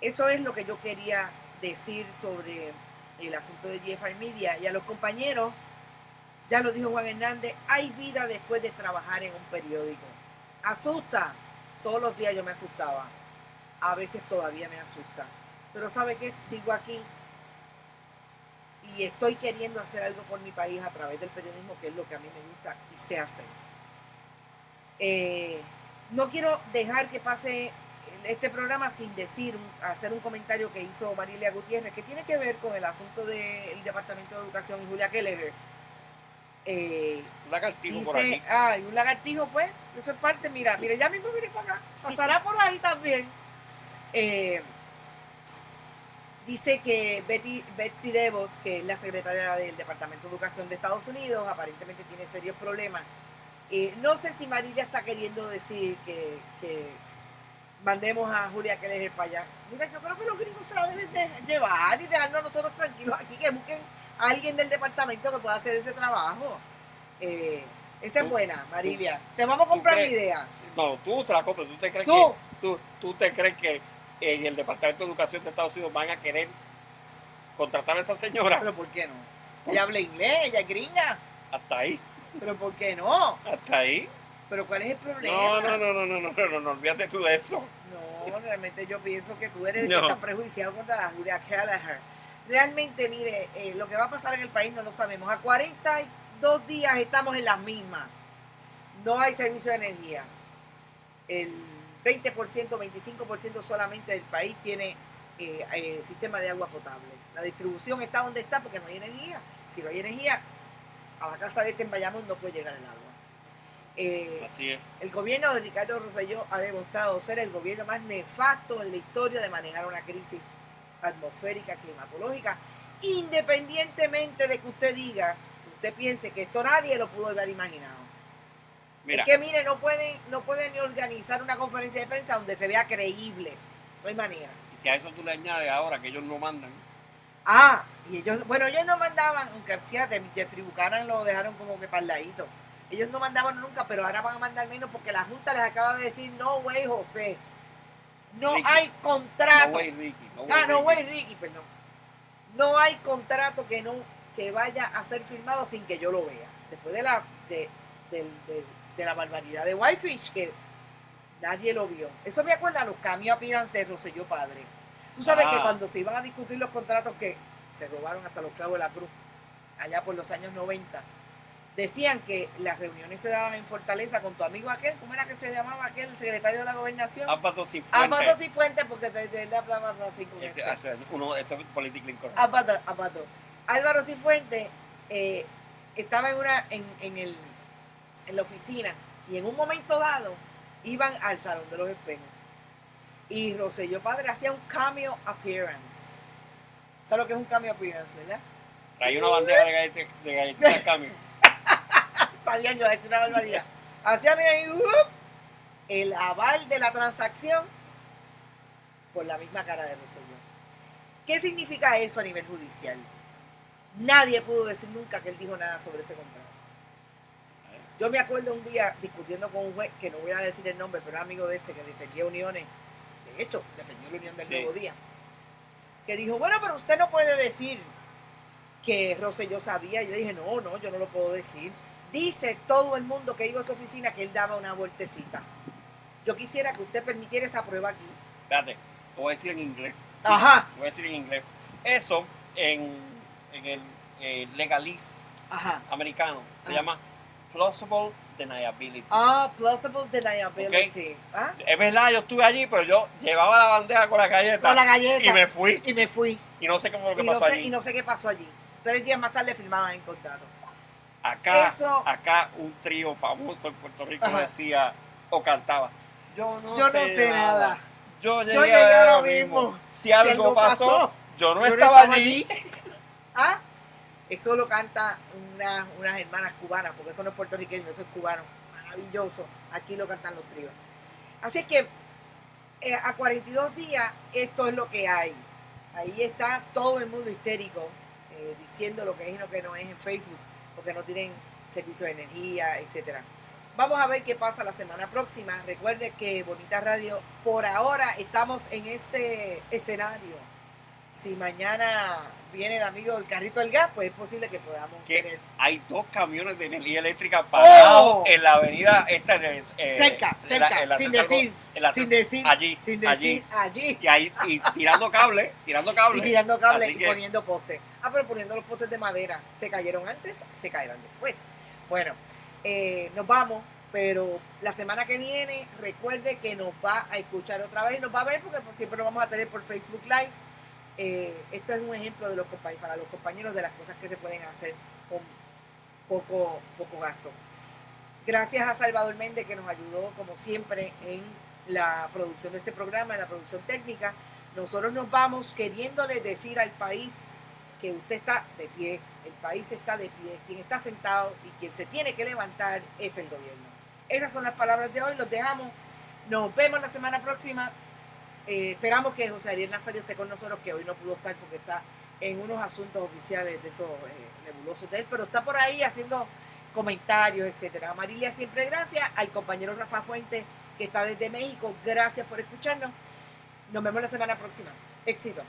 Eso es lo que yo quería decir sobre el asunto de GFI Media. Y a los compañeros, ya lo dijo Juan Hernández, hay vida después de trabajar en un periódico. Asusta. Todos los días yo me asustaba. A veces todavía me asusta. Pero ¿sabe qué? Sigo aquí y estoy queriendo hacer algo por mi país a través del periodismo, que es lo que a mí me gusta y sé hacer. No quiero dejar que pase este programa sin hacer un comentario que hizo Marilia Gutiérrez, que tiene que ver con el asunto del Departamento de Educación y Julia Kelleher. Un lagartijo dice, por aquí. Un lagartijo, pues, eso es parte, mira, ya mismo viene para acá, pasará por ahí también. Dice que Betsy DeVos, que es la secretaria del Departamento de Educación de Estados Unidos, aparentemente tiene serios problemas. No sé si Marilia está queriendo decir que mandemos a Julia Kelleher para allá. Mira, yo creo que los gringos se la deben de llevar y dejarnos a nosotros tranquilos aquí, que busquen a alguien del departamento que pueda hacer ese trabajo. Esa es buena, Marilia. Te vamos a comprar mi idea. No, tú te la compras. ¿Tú te crees tú te crees que en el Departamento de Educación de Estados Unidos van a querer contratar a esa señora? ¿Pero por qué no? Ella habla inglés, ella es gringa. Hasta ahí. ¿Pero por qué no? Hasta ahí. ¿Pero cuál es el problema? No, olvídate tú de eso. No, realmente yo pienso que tú eres el que está prejuiciado contra la Julia Kelleher. Realmente, mire, lo que va a pasar en el país no lo sabemos. A 42 días estamos en las mismas. No hay servicio de energía. El 20%, 25% solamente del país tiene sistema de agua potable. La distribución está donde está porque no hay energía. Si no hay energía, a la casa de en Bayamón no puede llegar el agua. Así es. El gobierno de Ricardo Rosselló ha demostrado ser el gobierno más nefasto en la historia de manejar una crisis atmosférica, climatológica, independientemente de que usted diga, usted piense que esto nadie lo pudo haber imaginado. Mira. Es que mire, no pueden ni organizar una conferencia de prensa donde se vea creíble. No hay manera. Y si a eso tú le añades ahora que ellos no mandan. Y ellos no mandaban, aunque fíjate, Jeffrey Buchanan lo dejaron como que para el ladito. Ellos no mandaban nunca, pero ahora van a mandar menos porque la Junta les acaba de decir, no way, José. No Ricky. Hay contrato. No way, Ricky. No way, Ricky, perdón. No hay contrato que vaya a ser firmado sin que yo lo vea. Después de la barbaridad de Whitefish, que nadie lo vio. Eso me acuerda a los cameo appearance de Rosselló padre. Tú sabes que cuando se iban a discutir los contratos que se robaron hasta los clavos de la cruz, allá por los años 90, decían que las reuniones se daban en Fortaleza con tu amigo aquel, ¿cómo era que se llamaba aquel, el secretario de la gobernación? Ampato Cifuentes. Ampato Cifuentes, porque le hablaba así con esto es políticamente incorrecto. Ampato. Álvaro Cifuentes estaba en la oficina y en un momento dado iban al Salón de los Espejos y Rosselló padre hacía un cameo appearance. ¿Sabes lo que es un cameo appearance, verdad? Trae una bandeja de galletitas cameo. Sabían yo, es una barbaridad. Hacía, mira, el aval de la transacción por la misma cara de Rosselló. ¿Qué significa eso a nivel judicial? Nadie pudo decir nunca que él dijo nada sobre ese contrato. Yo me acuerdo un día discutiendo con un juez, que no voy a decir el nombre, pero era amigo de este, que defendía uniones. De hecho, defendió la unión del Nuevo Día. Que dijo, bueno, pero usted no puede decir que Rosselló sabía. Y yo dije, no, yo no lo puedo decir. Dice todo el mundo que iba a su oficina que él daba una vueltecita. Yo quisiera que usted permitiera esa prueba aquí. Espérate, lo voy a decir en inglés. Ajá. Lo voy a decir en inglés. Eso en el legaliz americano se llama plausible deniability. Plausible deniability. Okay. Es verdad, yo estuve allí, pero yo llevaba la bandeja con la galleta. Con la galleta. Y me fui. Y no sé cómo lo que pasó allí. Y no sé qué pasó allí. 3 días más tarde firmaban en contrato. Acá un trío famoso en Puerto Rico decía o cantaba: Yo no sé nada. Yo llegué ahora mismo. Si algo pasó, yo no estaba allí. Eso lo canta unas hermanas cubanas, porque eso no es puertorriqueño, eso es cubano. Maravilloso. Aquí lo cantan los tríos. Así que a 42 días esto es lo que hay. Ahí está todo el mundo histérico diciendo lo que es y lo que no es en Facebook, porque no tienen servicio de energía, etcétera. Vamos a ver qué pasa la semana próxima. Recuerde que Bonita Radio, por ahora estamos en este escenario. Si mañana viene el amigo del carrito del gas, pues es posible que podamos tener. Hay 2 camiones de energía eléctrica parados en la avenida cerca, sin decir allí. Y tirando cable. Y poniendo postes. Pero poniendo los postes de madera. ¿Se cayeron antes? Se caerán después. Bueno, nos vamos, pero la semana que viene recuerde que nos va a escuchar otra vez y nos va a ver, porque siempre lo vamos a tener por Facebook Live. Esto es un ejemplo de para los compañeros de las cosas que se pueden hacer con poco gasto. Gracias a Salvador Méndez, que nos ayudó como siempre en la producción de este programa, en la producción técnica. Nosotros nos vamos queriéndole decir al país que usted está de pie, el país está de pie, quien está sentado y quien se tiene que levantar es el gobierno. Esas son las palabras de hoy, los dejamos. Nos vemos la semana próxima. Esperamos que José Ariel Nazario esté con nosotros, que hoy no pudo estar porque está en unos asuntos oficiales de esos nebulosos de él, pero está por ahí haciendo comentarios, etcétera. A Marilia siempre gracias, al compañero Rafa Fuente, que está desde México, gracias por escucharnos. Nos vemos la semana próxima. Éxito.